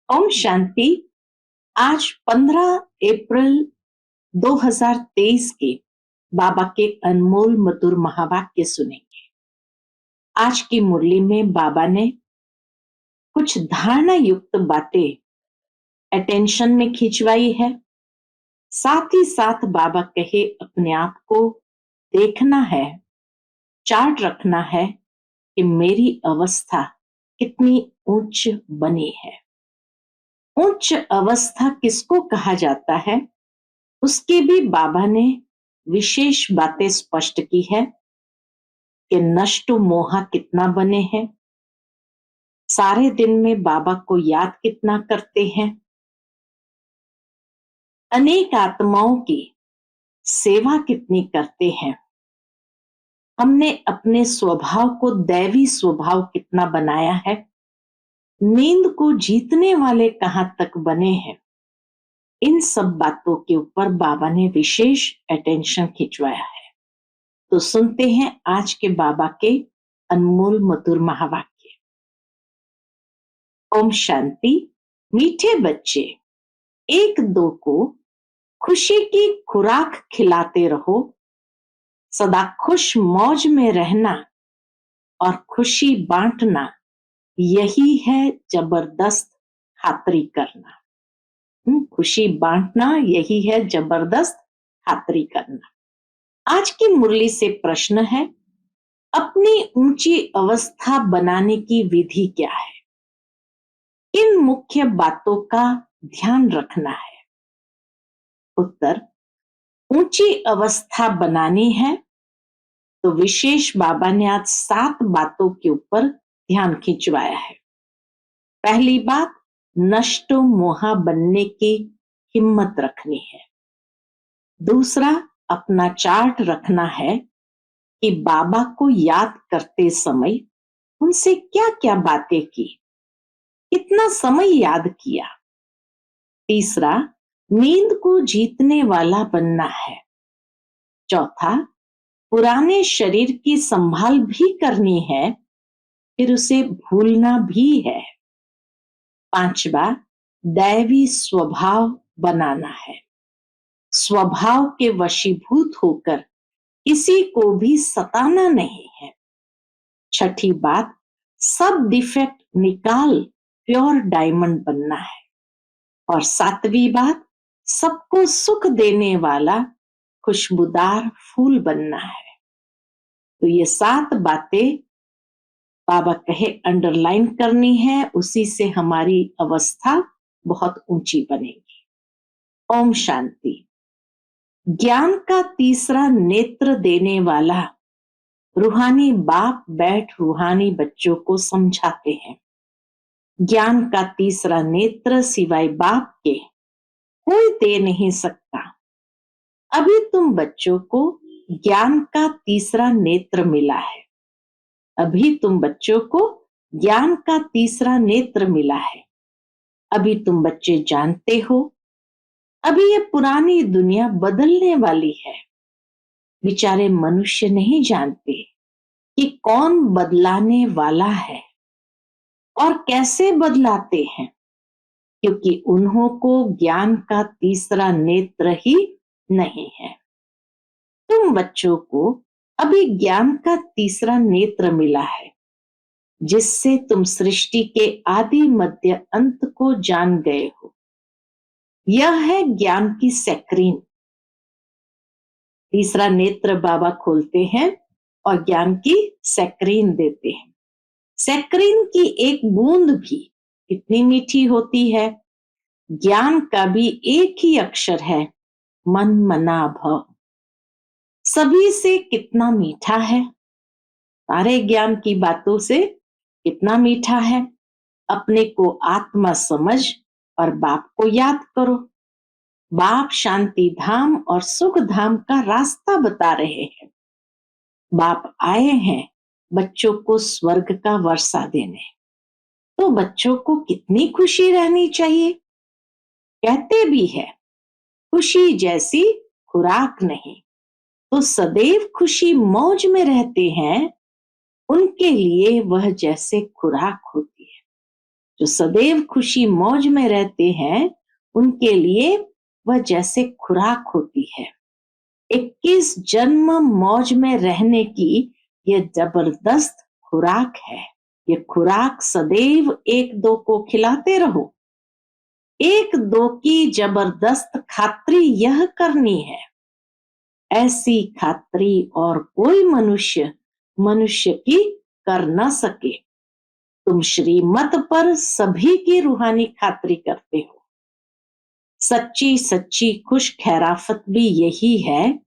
ओम शांति। आज 15 अप्रैल 2023 के बाबा के अनमोल मधुर महावाक्य सुनेंगे। आज की मुरली में बाबा ने कुछ धारणा युक्त बातें अटेंशन में खिंचवाई है। साथ ही साथ बाबा कहे अपने आप को देखना है, चार्ट रखना है कि मेरी अवस्था कितनी उच्च बनी है। उच्च अवस्था किसको कहा जाता है, उसके भी बाबा ने विशेष बातें स्पष्ट की है कि नष्ट मोहा कितना बने हैं, सारे दिन में बाबा को याद कितना करते हैं, अनेक आत्माओं की सेवा कितनी करते हैं, हमने अपने स्वभाव को दैवी स्वभाव कितना बनाया है, नींद को जीतने वाले कहां तक बने हैं। इन सब बातों के ऊपर बाबा ने विशेष अटेंशन खिंचवाया है। तो सुनते हैं आज के बाबा के अनमोल मधुर महावाक्य। ओम शांति। मीठे बच्चे, एक दो को खुशी की खुराक खिलाते रहो। सदा खुश मौज में रहना और खुशी बांटना, यही है जबरदस्त खातरी करना। खुशी बांटना यही है जबरदस्त खातरी करना। आज की मुरली से प्रश्न है, अपनी ऊंची अवस्था बनाने की विधि क्या है? किन मुख्य बातों का ध्यान रखना है? उत्तर, ऊंची अवस्था बनानी है तो विशेष बाबा ने आज 7 बातों के ऊपर ध्यान खिंचवाया है। पहली बात, नष्ट मोहा बनने की हिम्मत रखनी है। दूसरा, अपना चार्ट रखना है कि बाबा को याद करते समय उनसे क्या क्या बातें की, कितना समय याद किया। तीसरा, नींद को जीतने वाला बनना है। चौथा, पुराने शरीर की संभाल भी करनी है, फिर उसे भूलना भी है। पांचवा, दैवी स्वभाव बनाना है। स्वभाव के वशीभूत होकर किसी को भी सताना नहीं है। छठी बात, सब डिफेक्ट निकाल प्योर डायमंड बनना है। और 7वीं बात, सबको सुख देने वाला खुशबूदार फूल बनना है। तो ये 7 बातें बाबा कहे अंडरलाइन करनी है, उसी से हमारी अवस्था बहुत ऊंची बनेगी। ओम शांति। ज्ञान का तीसरा नेत्र देने वाला रूहानी बाप बैठ रूहानी बच्चों को समझाते हैं। ज्ञान का तीसरा नेत्र सिवाय बाप के कोई दे नहीं सकता। अभी तुम बच्चों को ज्ञान का तीसरा नेत्र मिला है। अभी तुम बच्चों को ज्ञान का तीसरा नेत्र मिला है। अभी तुम बच्चे जानते हो, अभी ये पुरानी दुनिया बदलने वाली है। बेचारे मनुष्य नहीं जानते कि कौन बदलाने वाला है और कैसे बदलाते हैं, क्योंकि उन्हों को ज्ञान का तीसरा नेत्र ही नहीं है। तुम बच्चों को अभी ज्ञान का तीसरा नेत्र मिला है, जिससे तुम सृष्टि के आदि मध्य अंत को जान गए हो। यह है ज्ञान की स्क्रीन। तीसरा नेत्र बाबा खोलते हैं और ज्ञान की स्क्रीन देते हैं। स्क्रीन की एक बूंद भी कितनी मीठी होती है। ज्ञान का भी एक ही अक्षर है, मन मना भव। सभी से कितना मीठा है, सारे ज्ञान की बातों से कितना मीठा है। अपने को आत्मा समझ और बाप को याद करो। बाप शांति धाम और सुख धाम का रास्ता बता रहे हैं। बाप आए हैं बच्चों को स्वर्ग का वर्षा देने। तो बच्चों को कितनी खुशी रहनी चाहिए। कहते भी है, खुशी जैसी खुराक नहीं। तो सदैव खुशी मौज में रहते हैं, उनके लिए वह जैसे खुराक होती है। जो सदैव खुशी मौज में रहते हैं, उनके लिए वह जैसे खुराक होती है। 21 जन्म मौज में रहने की ये जबरदस्त खुराक है। ये खुराक सदैव एक दो को खिलाते रहो। एक दो की जबरदस्त खात्री यह करनी है, ऐसी खात्री और कोई मनुष्य की कर न सके। तुम श्रीमत पर सभी की रूहानी खात्री करते हो। सच्ची सच्ची खुश खैराफत भी यही है,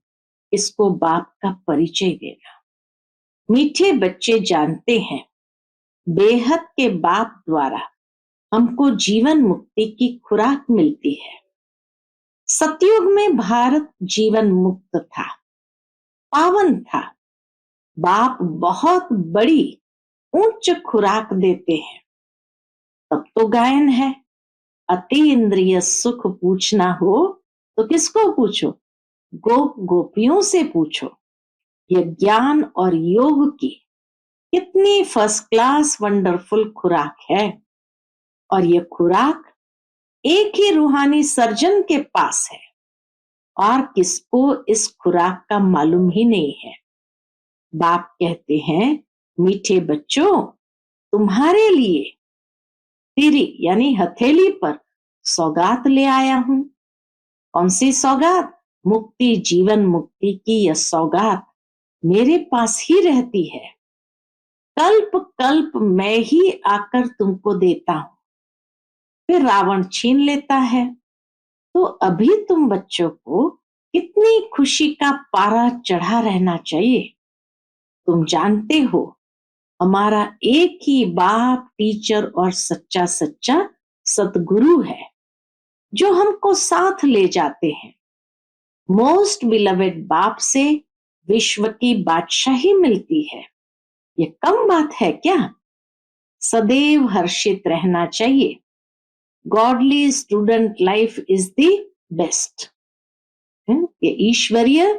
इसको बाप का परिचय देना। मीठे बच्चे जानते हैं, बेहद के बाप द्वारा हमको जीवन मुक्ति की खुराक मिलती है। सतयुग में भारत जीवन मुक्त था, पावन था। बाप बहुत बड़ी उच्च खुराक देते हैं। तब तो गायन है। अति इंद्रिय सुख पूछना हो तो किसको पूछो? गोप गोपियों से पूछो। ये ज्ञान और योग की कितनी फर्स्ट क्लास वंडरफुल खुराक है। और ये खुराक एक ही रूहानी सर्जन के पास है, और किसको इस खुराक का मालूम ही नहीं है। बाप कहते हैं, मीठे बच्चों, तुम्हारे लिए तिरी यानी हथेली पर सौगात ले आया हूं। कौन सी सौगात? मुक्ति, जीवन मुक्ति की यह सौगात मेरे पास ही रहती है। कल्प कल्प मैं ही आकर तुमको देता हूं, फिर रावण छीन लेता है। तो अभी तुम बच्चों को कितनी खुशी का पारा चढ़ा रहना चाहिए। तुम जानते हो, हमारा एक ही बाप, टीचर और सच्चा सच्चा सतगुरु है, जो हमको साथ ले जाते हैं। मोस्ट बिलवेड बाप से विश्व की बादशाही मिलती है। ये कम बात है क्या? सदैव हर्षित रहना चाहिए। Godly student life is the best. ये ईश्वरीय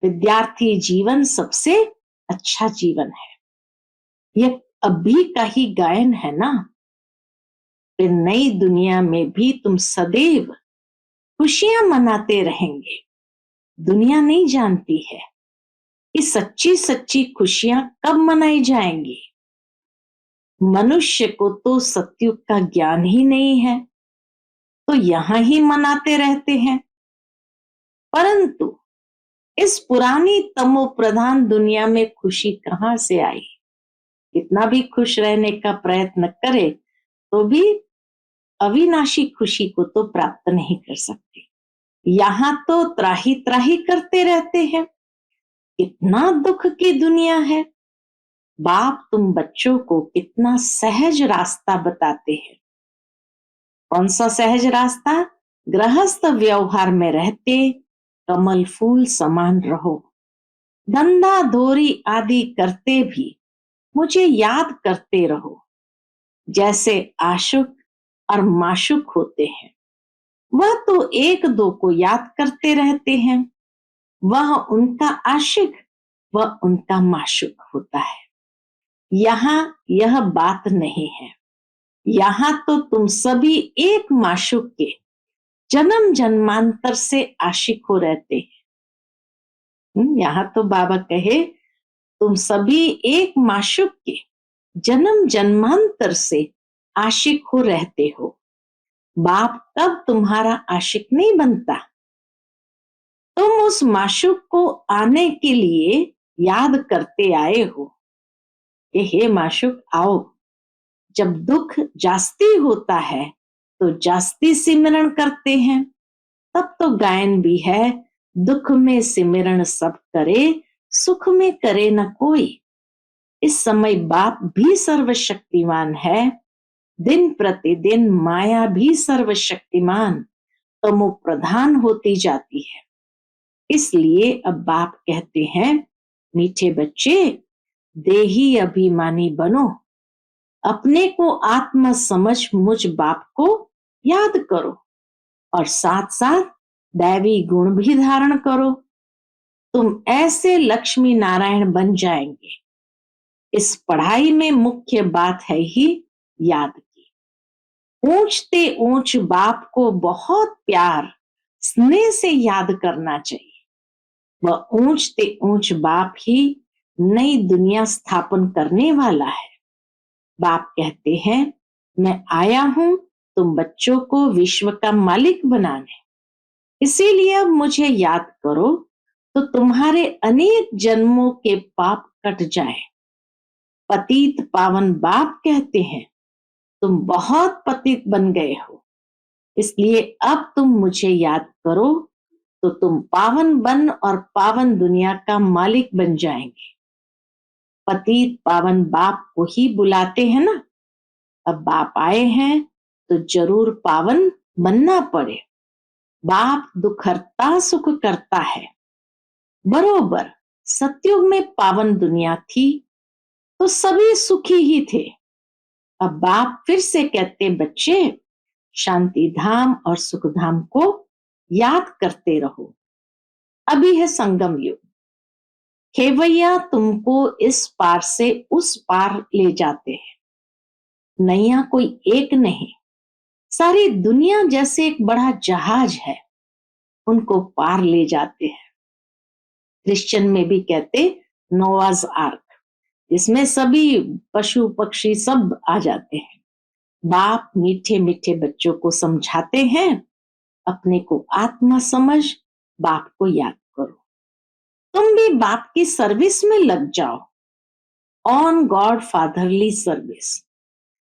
विद्यार्थी जीवन सबसे अच्छा जीवन है। ये अभी का ही गायन है ना। फिर नई दुनिया में भी तुम सदैव खुशियां मनाते रहेंगे। दुनिया नहीं जानती है कि सच्ची सच्ची खुशियां कब मनाई जाएंगी। मनुष्य को तो सतयुग का ज्ञान ही नहीं है, तो यहां ही मनाते रहते हैं। परंतु इस पुरानी तमो प्रधान दुनिया में खुशी कहां से आई? कितना भी खुश रहने का प्रयत्न करे तो भी अविनाशी खुशी को तो प्राप्त नहीं कर सकते। यहां तो त्राही त्राही करते रहते हैं। कितना दुख की दुनिया है। बाप तुम बच्चों को कितना सहज रास्ता बताते हैं। कौन सा सहज रास्ता? गृहस्थ व्यवहार में रहते कमल फूल समान रहो। धंधा धोरी आदि करते भी मुझे याद करते रहो। जैसे आशुक और माशुक होते हैं, वह तो एक दो को याद करते रहते हैं। वह उनका आशिक, वह उनका माशुक होता है। यहाँ यह बात नहीं है। यहाँ तो तुम सभी एक माशुक के जन्म जन्मांतर से आशिक हो रहते हैं। यहाँ तो बाबा कहे, तुम सभी एक माशुक के जन्म जन्मांतर से आशिक हो रहते हो। बाप कब तुम्हारा आशिक नहीं बनता। तुम उस माशुक को आने के लिए याद करते आए हो कि हे माशुक आओ। जब दुख जास्ती होता है तो जास्ती सिमरण करते हैं। तब तो गायन भी है, दुख में सिमरण सब करे, सुख में करे न कोई। इस समय बाप भी सर्वशक्तिमान है। दिन प्रतिदिन माया भी सर्वशक्तिमान तमो प्रधान होती जाती है। इसलिए अब बाप कहते हैं, मीठे बच्चे, देही अभिमानी बनो। अपने को आत्मा समझ मुझ बाप को याद करो, और साथ साथ दैवी गुण भी धारण करो। तुम ऐसे लक्ष्मी नारायण बन जाएंगे। इस पढ़ाई में मुख्य बात है ही याद की। ऊंचते ऊंच बाप को बहुत प्यार स्नेह से याद करना चाहिए। वह ऊंचते ऊंच बाप ही नई दुनिया स्थापन करने वाला है। बाप कहते हैं, मैं आया हूं तुम बच्चों को विश्व का मालिक बनाने, इसीलिए अब मुझे याद करो तो तुम्हारे अनेक जन्मों के पाप कट जाए। पतित पावन बाप कहते हैं, तुम बहुत पतित बन गए हो, इसलिए अब तुम मुझे याद करो तो तुम पावन बन और पावन दुनिया का मालिक बन जाएंगे। पतित पावन बाप को ही बुलाते हैं ना। अब बाप आए हैं तो जरूर पावन बनना पड़े। बाप दुख हरता सुख करता है। बरोबर सतयुग में पावन दुनिया थी तो सभी सुखी ही थे। अब बाप फिर से कहते, बच्चे शांति धाम और सुख धाम को याद करते रहो। अभी है संगम युग। खेवैया तुमको इस पार से उस पार ले जाते हैं। नैया कोई एक नहीं, सारी दुनिया जैसे एक बड़ा जहाज है, उनको पार ले जाते हैं। क्रिश्चियन में भी कहते नोआज आर्क, इसमें सभी पशु पक्षी सब आ जाते हैं। बाप मीठे मीठे बच्चों को समझाते हैं, अपने को आत्मा समझ, बाप को याद करो। तुम भी बाप की सर्विस में लग जाओ, ऑन गॉड फादरली सर्विस,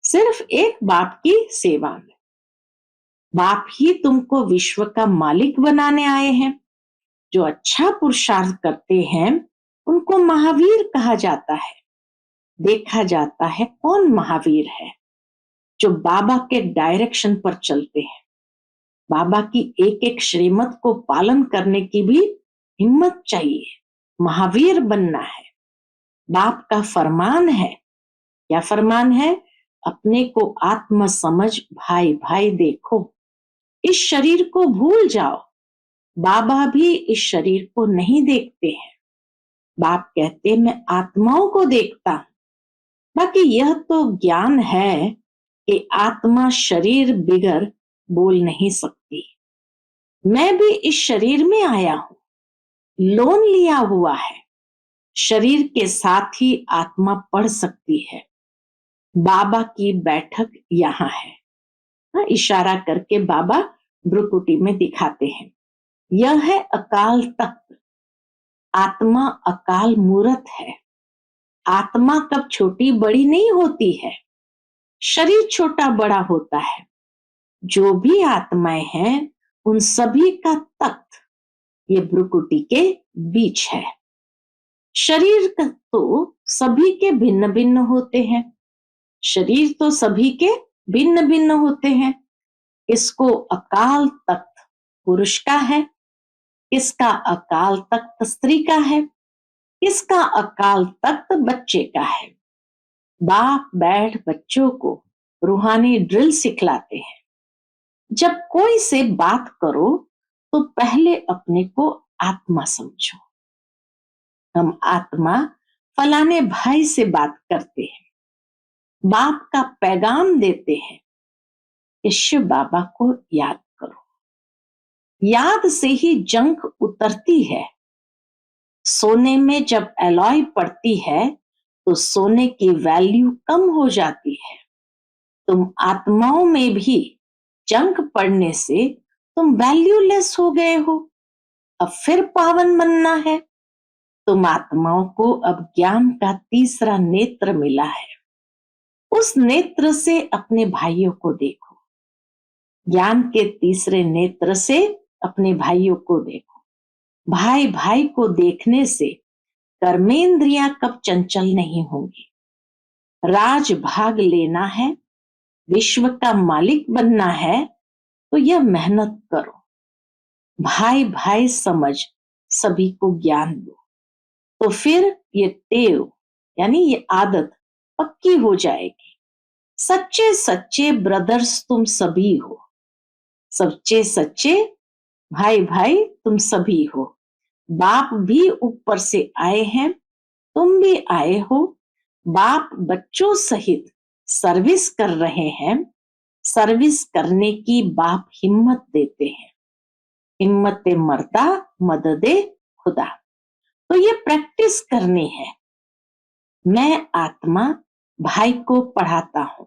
सिर्फ एक बाप की सेवा में। बाप ही तुमको विश्व का मालिक बनाने आए हैं। जो अच्छा पुरुषार्थ करते हैं उनको महावीर कहा जाता है। देखा जाता है कौन महावीर है, जो बाबा के डायरेक्शन पर चलते हैं। बाबा की एक एक श्रीमत को पालन करने की भी हिम्मत चाहिए। महावीर बनना है। बाप का फरमान है, क्या फरमान है? अपने को आत्मा समझ, भाई भाई देखो, इस शरीर को भूल जाओ। बाबा भी इस शरीर को नहीं देखते हैं। बाप कहते मैं आत्माओं को देखता हूं। बाकी यह तो ज्ञान है कि आत्मा शरीर बिगर बोल नहीं सकती। मैं भी इस शरीर में आया हूं, लोन लिया हुआ है। शरीर के साथ ही आत्मा पढ़ सकती है। बाबा की बैठक यहाँ है। हाँ, इशारा करके बाबा ब्रुकुटी में दिखाते हैं। यह है अकाल तख्त। आत्मा अकाल मूर्त है। आत्मा कब छोटी बड़ी नहीं होती है, शरीर छोटा बड़ा होता है। जो भी आत्माएं हैं उन सभी का तख्त ये ब्रुकुटी के बीच है। शरीर तो सभी के भिन्न भिन्न होते हैं। शरीर तो सभी के भिन्न भिन्न होते हैं। इसको अकाल तख्त पुरुष का है, किसका अकाल तख्त स्त्री का है, किसका अकाल तख्त बच्चे का है। बाप बैठ बच्चों को रूहानी ड्रिल सिखलाते हैं। जब कोई से बात करो तो पहले अपने को आत्मा समझो। हम आत्मा फलाने भाई से बात करते हैं, बाप का पैगाम देते हैं कि शिव बाबा को याद करो। याद से ही जंग उतरती है। सोने में जब एलॉय पड़ती है तो सोने की वैल्यू कम हो जाती है। तुम आत्माओं में भी जंग पड़ने से तुम वैल्यूलेस हो गए हो। अब फिर पावन बनना है। तुम आत्माओं को अब ज्ञान का तीसरा नेत्र मिला है। उस नेत्र से अपने भाइयों को देखो। ज्ञान के तीसरे नेत्र से अपने भाइयों को देखो। भाई भाई को देखने से कर्मेंद्रियां कब चंचल नहीं होंगी। राज भाग लेना है, विश्व का मालिक बनना है तो यह मेहनत करो। भाई भाई समझ सभी को ज्ञान दो, तो फिर ये टेव यानी ये आदत पक्की हो जाएगी। सच्चे सच्चे ब्रदर्स तुम सभी हो। सच्चे सच्चे भाई भाई तुम सभी हो। बाप भी ऊपर से आए हैं, तुम भी आए हो। बाप बच्चों सहित सर्विस कर रहे हैं। सर्विस करने की बाप हिम्मत देते हैं। हिम्मत मर्दा मददे खुदा। तो ये प्रैक्टिस करनी है। मैं आत्मा भाई को पढ़ाता हूं।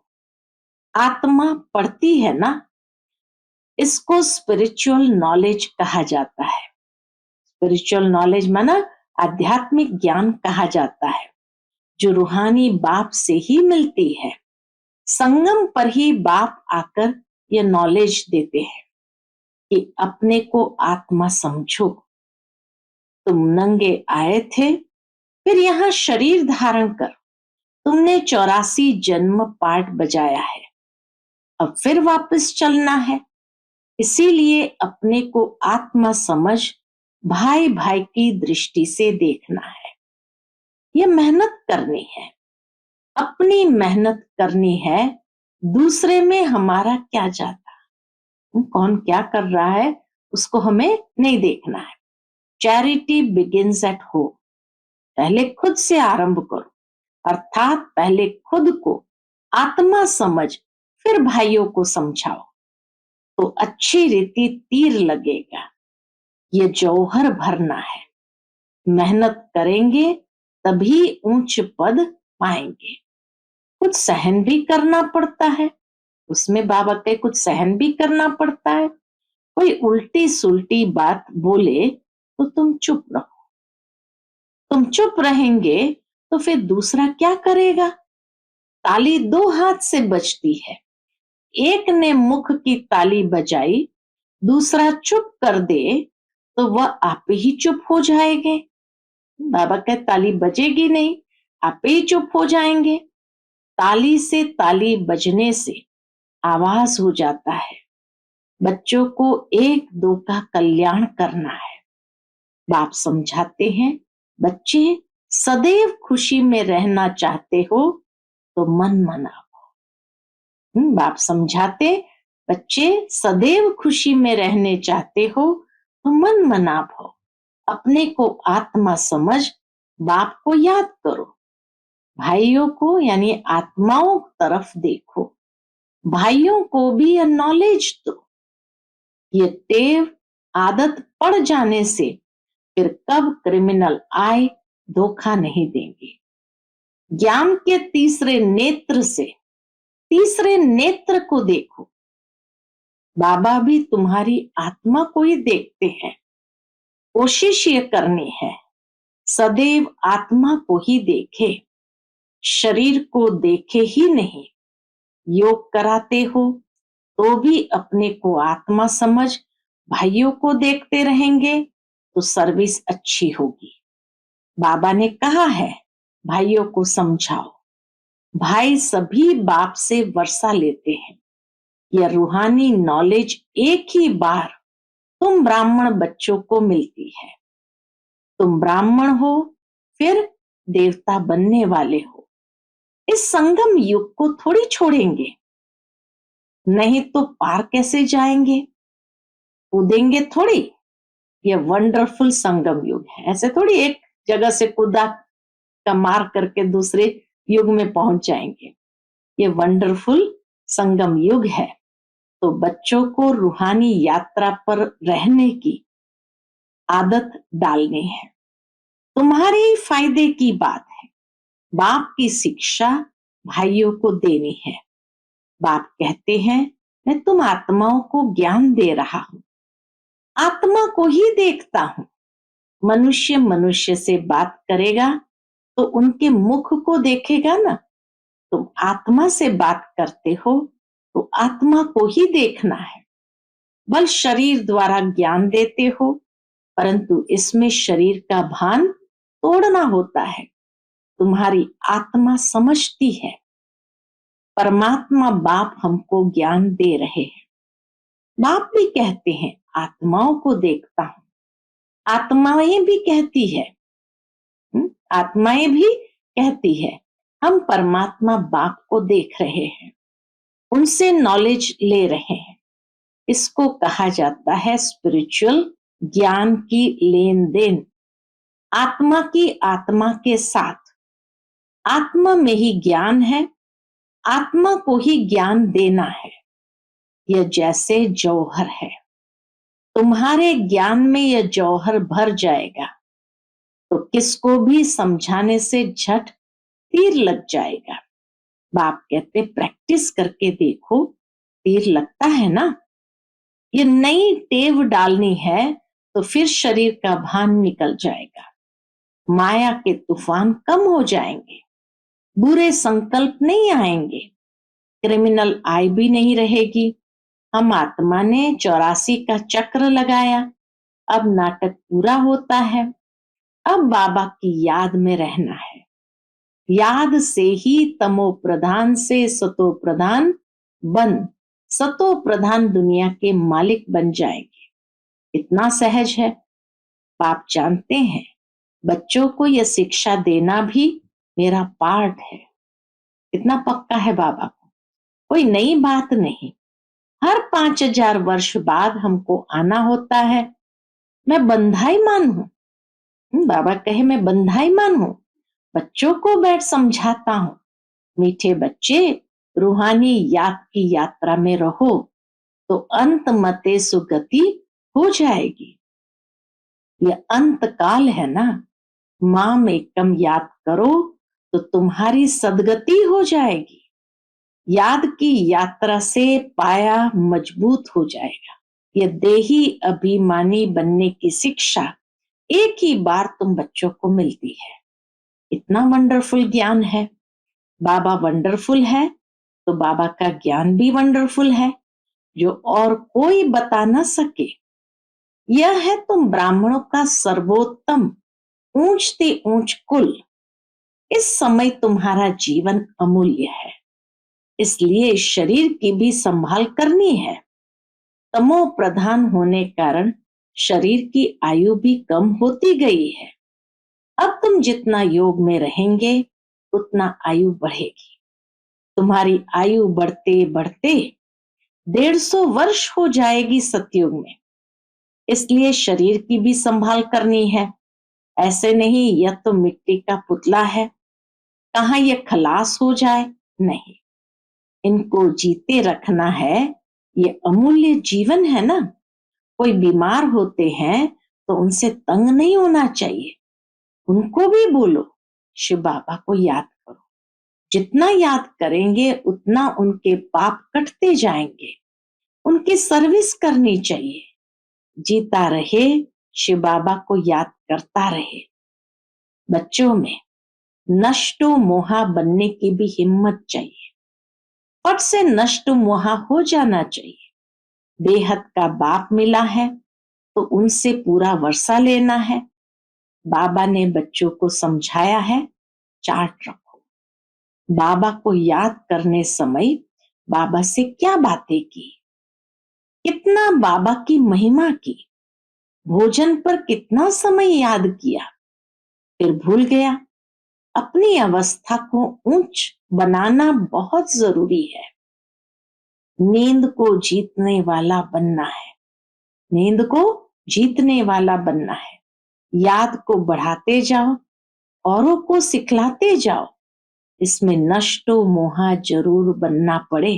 आत्मा पढ़ती है ना, इसको स्पिरिचुअल नॉलेज कहा जाता है। स्पिरिचुअल नॉलेज माना आध्यात्मिक ज्ञान कहा जाता है, जो रूहानी बाप से ही मिलती है। संगम पर ही बाप आकर ये नॉलेज देते हैं कि अपने को आत्मा समझो। तुम नंगे आए थे, फिर यहाँ शरीर धारण कर तुमने 84 जन्म पाठ बजाया है, अब फिर वापस चलना है। इसीलिए अपने को आत्मा समझ भाई भाई की दृष्टि से देखना है। ये मेहनत करनी है, अपनी मेहनत करनी है। दूसरे में हमारा क्या जाता, कौन क्या कर रहा है उसको हमें नहीं देखना है। Charity begins at home. पहले खुद से आरंभ करो, अर्थात पहले खुद को आत्मा समझ फिर भाइयों को समझाओ, तो अच्छी रीति तीर लगेगा। ये जौहर भरना है। मेहनत करेंगे तभी ऊंच पद पाएंगे। कुछ सहन भी करना पड़ता है, उसमें बाबा के कुछ सहन भी करना पड़ता है। कोई उल्टी सुल्टी बात बोले तो तुम चुप रहो। तुम चुप रहेंगे तो फिर दूसरा क्या करेगा? ताली दो हाथ से बजती है। एक ने मुख की ताली बजाई, दूसरा चुप कर दे तो वह आप ही चुप हो जाएंगे। बाबा कहते ताली बजेगी नहीं, आप ही चुप हो जाएंगे। ताली से ताली बजने से आवाज हो जाता है। बच्चों को एक दो का कल्याण करना है। बाप समझाते हैं, बच्चे सदैव खुशी में रहना चाहते हो तो मन मनाओ। बाप समझाते, बच्चे सदैव खुशी में रहने चाहते हो तो मन मनाओ। अपने को आत्मा समझ बाप को याद करो। भाइयों को यानी आत्माओं तरफ देखो। भाइयों को भी यह नॉलेज दो। ये टेव आदत पड़ जाने से फिर कब क्रिमिनल आए धोखा नहीं देंगे। ज्ञान के तीसरे नेत्र से तीसरे नेत्र को देखो। बाबा भी तुम्हारी आत्मा को ही देखते हैं। कोशिश ये करनी है सदैव आत्मा को ही देखे, शरीर को देखे ही नहीं। योग कराते हो तो भी अपने को आत्मा समझ भाइयों को देखते रहेंगे तो सर्विस अच्छी होगी। बाबा ने कहा है भाइयों को समझाओ। भाई सभी बाप से वर्षा लेते हैं। यह रूहानी नॉलेज एक ही बार तुम ब्राह्मण बच्चों को मिलती है। तुम ब्राह्मण हो फिर देवता बनने वाले हो। इस संगम युग को थोड़ी छोड़ेंगे, नहीं तो पार कैसे जाएंगे? कूदेंगे थोड़ी। ये वंडरफुल संगम युग है, ऐसे थोड़ी एक जगह से कूदा का मार करके दूसरे युग में पहुंच जाएंगे। ये वंडरफुल संगम युग है। तो बच्चों को रूहानी यात्रा पर रहने की आदत डालनी है। तुम्हारे फायदे की बात है। बाप की शिक्षा भाइयों को देनी है। बाप कहते हैं मैं तुम आत्माओं को ज्ञान दे रहा हूं, आत्मा को ही देखता हूं। मनुष्य मनुष्य से बात करेगा तो उनके मुख को देखेगा ना। तुम आत्मा से बात करते हो तो आत्मा को ही देखना है। बल शरीर द्वारा ज्ञान देते हो, परंतु इसमें शरीर का भान तोड़ना होता है। तुम्हारी आत्मा समझती है। परमात्मा बाप हमको ज्ञान दे रहे हैं। बाप भी कहते हैं आत्माओं को देखता हूं। आत्माएं भी कहती है, आत्माएं भी कहती है हम परमात्मा बाप को देख रहे हैं, उनसे नॉलेज ले रहे हैं। इसको कहा जाता है स्पिरिचुअल ज्ञान की लेन देन। आत्मा की आत्मा के साथ। आत्मा में ही ज्ञान है, आत्मा को ही ज्ञान देना है। यह जैसे जौहर है, तुम्हारे ज्ञान में यह जौहर भर जाएगा तो किसको भी समझाने से झट तीर लग जाएगा। बाप कहते प्रैक्टिस करके देखो, तीर लगता है ना। ये नई टेव डालनी है तो फिर शरीर का भान निकल जाएगा, माया के तूफान कम हो जाएंगे, बुरे संकल्प नहीं आएंगे, क्रिमिनल आई भी नहीं रहेगी। हम आत्मा ने 84 का चक्र लगाया, अब नाटक पूरा होता है। अब बाबा की याद में रहना है, याद से ही तमो प्रधान से सतो प्रधान बन सतो प्रधान दुनिया के मालिक बन जाएंगे। इतना सहज है। बाप जानते हैं बच्चों को यह शिक्षा देना भी मेरा पार्ट है। इतना पक्का है बाबा को, कोई नई बात नहीं। हर 5000 वर्ष बाद हमको आना होता है। मैं बंधाईमान हूं। बाबा कहे मैं बंधाईमान हूं, बच्चों को बैठ समझाता हूं। मीठे बच्चे, रूहानी याद की यात्रा में रहो तो अंत मते सुगति हो जाएगी। ये अंत काल है ना, माम एकम याद करो तो तुम्हारी सदगति हो जाएगी। याद की यात्रा से पाया मजबूत हो जाएगा। ये देही अभिमानी बनने की शिक्षा एक ही बार तुम बच्चों को मिलती है। इतना वंडरफुल ज्ञान है। बाबा वंडरफुल है तो बाबा का ज्ञान भी वंडरफुल है, जो और कोई बता ना सके। यह है तुम ब्राह्मणों का सर्वोत्तम ऊंचते ऊंच कुल। इस समय तुम्हारा जीवन अमूल्य है, इसलिए शरीर की भी संभाल करनी है। तमो प्रधान होने कारण शरीर की आयु भी कम होती गई है। अब तुम जितना योग में रहेंगे उतना आयु बढ़ेगी। तुम्हारी आयु बढ़ते बढ़ते 150 वर्ष हो जाएगी सतयुग में। इसलिए शरीर की भी संभाल करनी है। ऐसे नहीं यह तो मिट्टी का पुतला है, कहाँ यह खलास हो जाए, नहीं, इनको जीते रखना है। ये अमूल्य जीवन है ना। कोई बीमार होते हैं तो उनसे तंग नहीं होना चाहिए, उनको भी बोलो शिव बाबा को याद करो। जितना याद करेंगे उतना उनके पाप कटते जाएंगे। उनकी सर्विस करनी चाहिए। जीता रहे, शिव बाबा को याद करता रहे। बच्चों में नष्टो मोहा बनने की भी हिम्मत चाहिए। फट से नष्ट मोहा हो जाना चाहिए। बेहद का बाप मिला है तो उनसे पूरा वर्षा लेना है। बाबा ने बच्चों को समझाया है, चार्ट रखो। बाबा को याद करने समय बाबा से क्या बातें की, कितना बाबा की महिमा की, भोजन पर कितना समय याद किया, फिर भूल गया। अपनी अवस्था को ऊंच बनाना बहुत जरूरी है। नींद को जीतने वाला बनना है, नींद को जीतने वाला बनना है। याद को बढ़ाते जाओ, औरों को सिखलाते जाओ। इसमें नष्टो मोहा जरूर बनना पड़े,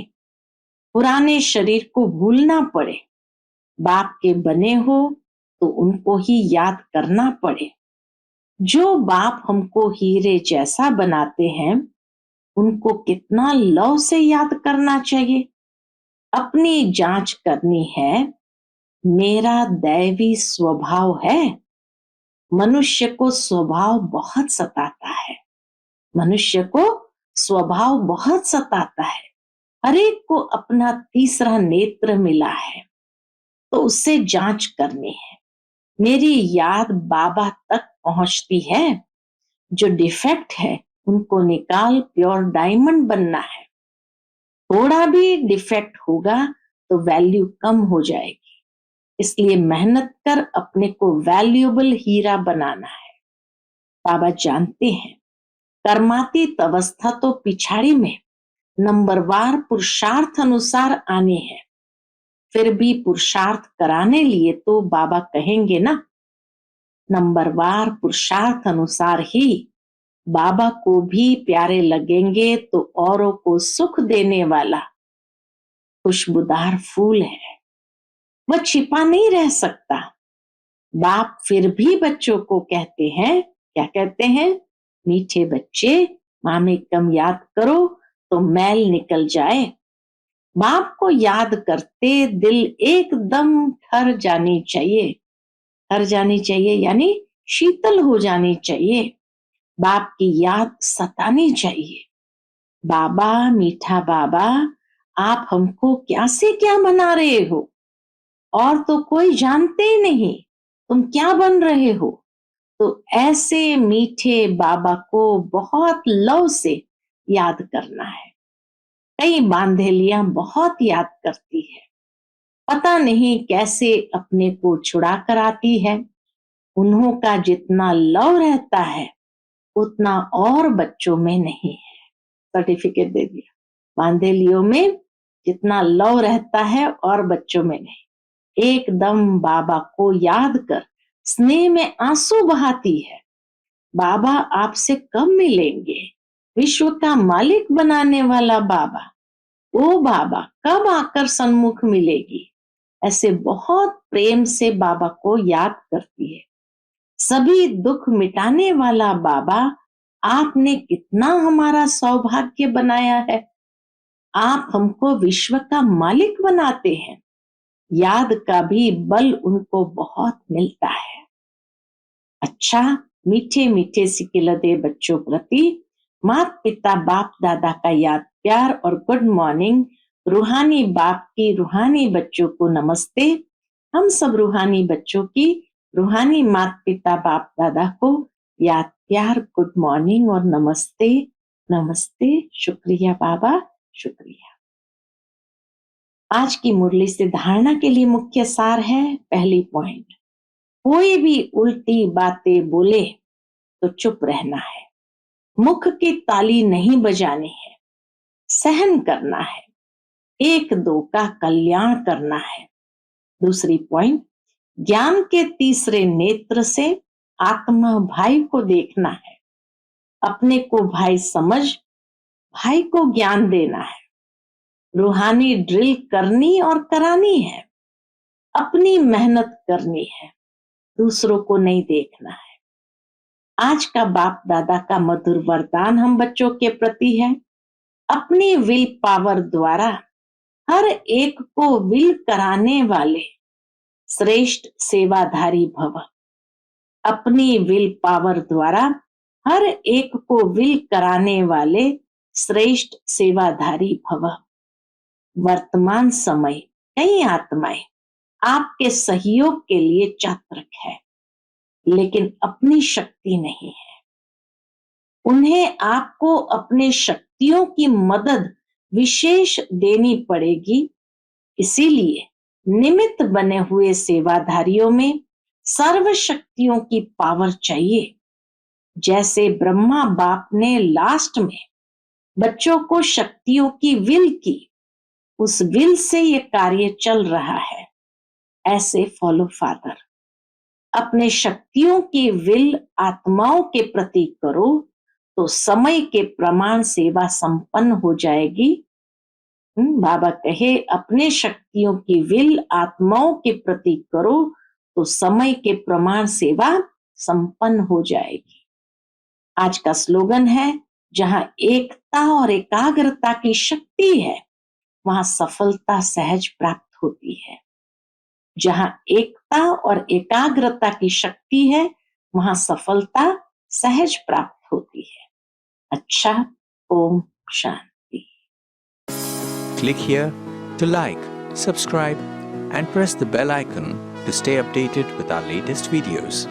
पुराने शरीर को भूलना पड़े। बाप के बने हो तो उनको ही याद करना पड़े। जो बाप हमको हीरे जैसा बनाते हैं उनको कितना लव से याद करना चाहिए। अपनी जांच करनी है, मेरा दैवी स्वभाव है। मनुष्य को स्वभाव बहुत सताता है, मनुष्य को स्वभाव बहुत सताता है। हर एक को अपना तीसरा नेत्र मिला है तो उससे जांच करनी है। मेरी याद बाबा तक पहुंचती है, जो डिफेक्ट है उनको निकाल प्योर डायमंड बनना है। थोड़ा भी डिफेक्ट होगा तो वैल्यू कम हो जाएगी। इसलिए मेहनत कर अपने को वैल्यूएबल हीरा बनाना है। बाबा जानते हैं कर्मातीत अवस्था तो पिछाड़ी में नंबरवार पुरुषार्थ अनुसार आने हैं। फिर भी पुरुषार्थ कराने लिए तो बाबा कहेंगे ना, नंबरवार पुरुषार्थ अनुसार ही बाबा को भी प्यारे लगेंगे तो औरों को सुख देने वाला खुशबूदार फूल है, वह छिपा नहीं रह सकता। बाप फिर भी बच्चों को कहते हैं, क्या कहते हैं? मीठे बच्चे, माँ में कम याद करो तो मैल निकल जाए। बाप को याद करते दिल एकदम ठर जानी चाहिए। ठर जानी चाहिए यानी शीतल हो जानी चाहिए। बाप की याद सतानी चाहिए। बाबा, मीठा बाबा, आप हमको क्या से क्या बना रहे हो? और तो कोई जानते ही नहीं तुम क्या बन रहे हो। तो ऐसे मीठे बाबा को बहुत लव से याद करना है। कई बांधेलियां बहुत याद करती है, पता नहीं कैसे अपने को छुड़ा कर आती है। उन्हों का जितना लव रहता है उतना और बच्चों में नहीं है। सर्टिफिकेट दे दिया। बांधेलियों में जितना लव रहता है और बच्चों में नहीं। एकदम बाबा को याद कर स्नेह में आंसू बहाती है। बाबा आपसे कब मिलेंगे? विश्व का मालिक बनाने वाला बाबा, ओ बाबा कब आकर सन्मुख मिलेगी? ऐसे बहुत प्रेम से बाबा को याद करती है। सभी दुख मिटाने वाला बाबा, आपने कितना हमारा सौभाग्य बनाया है। आप हमको विश्व का मालिक बनाते हैं। याद का भी बल उनको बहुत मिलता है। अच्छा, मीठे मीठे सिकिलदे बच्चों प्रति माता पिता बाप दादा का याद प्यार और गुड मॉर्निंग। रूहानी बाप की रूहानी बच्चों को नमस्ते। हम सब रूहानी बच्चों की रूहानी माता पिता बाप दादा को याद प्यार गुड मॉर्निंग और नमस्ते। नमस्ते, शुक्रिया बाबा, शुक्रिया। आज की मुरली से धारणा के लिए मुख्य सार है। पहली पॉइंट, कोई भी उल्टी बातें बोले तो चुप रहना है। मुख की ताली नहीं बजानी है, सहन करना है, एक दो का कल्याण करना है। दूसरी पॉइंट, ज्ञान के तीसरे नेत्र से आत्मा भाई को देखना है। अपने को भाई समझ भाई को ज्ञान देना है। रूहानी ड्रिल करनी और करानी है। अपनी मेहनत करनी है, दूसरों को नहीं देखना है। आज का बाप दादा का मधुर वरदान हम बच्चों के प्रति है। अपनी विल पावर द्वारा हर एक को विल कराने वाले श्रेष्ठ सेवाधारी भव। अपनी विल पावर द्वारा हर एक को विल कराने वाले श्रेष्ठ सेवाधारी भव। वर्तमान समय कई आत्माएं आपके सहयोग के लिए चातक है, लेकिन अपनी शक्ति नहीं है। उन्हें आपको अपने शक्तियों की मदद विशेष देनी पड़ेगी। इसीलिए निमित्त बने हुए सेवाधारियों में सर्व शक्तियों की पावर चाहिए। जैसे ब्रह्मा बाप ने लास्ट में बच्चों को शक्तियों की विल की, उस विल से ये कार्य चल रहा है। ऐसे फॉलो फादर अपने शक्तियों की विल आत्माओं के प्रति करो तो समय के प्रमाण सेवा संपन्न हो जाएगी। बाबा कहे अपने शक्तियों की विल आत्माओं के प्रति करो तो समय के प्रमाण सेवा संपन्न हो जाएगी। आज का स्लोगन है, जहां एकता और एकाग्रता की शक्ति है वहां सफलता सहज प्राप्त होती है। जहां एकता और एकाग्रता की शक्ति है वहां सफलता सहज प्राप्त होती है। अच्छा, Om Shanti. Click here to like, subscribe and press the bell icon to stay updated with our latest videos.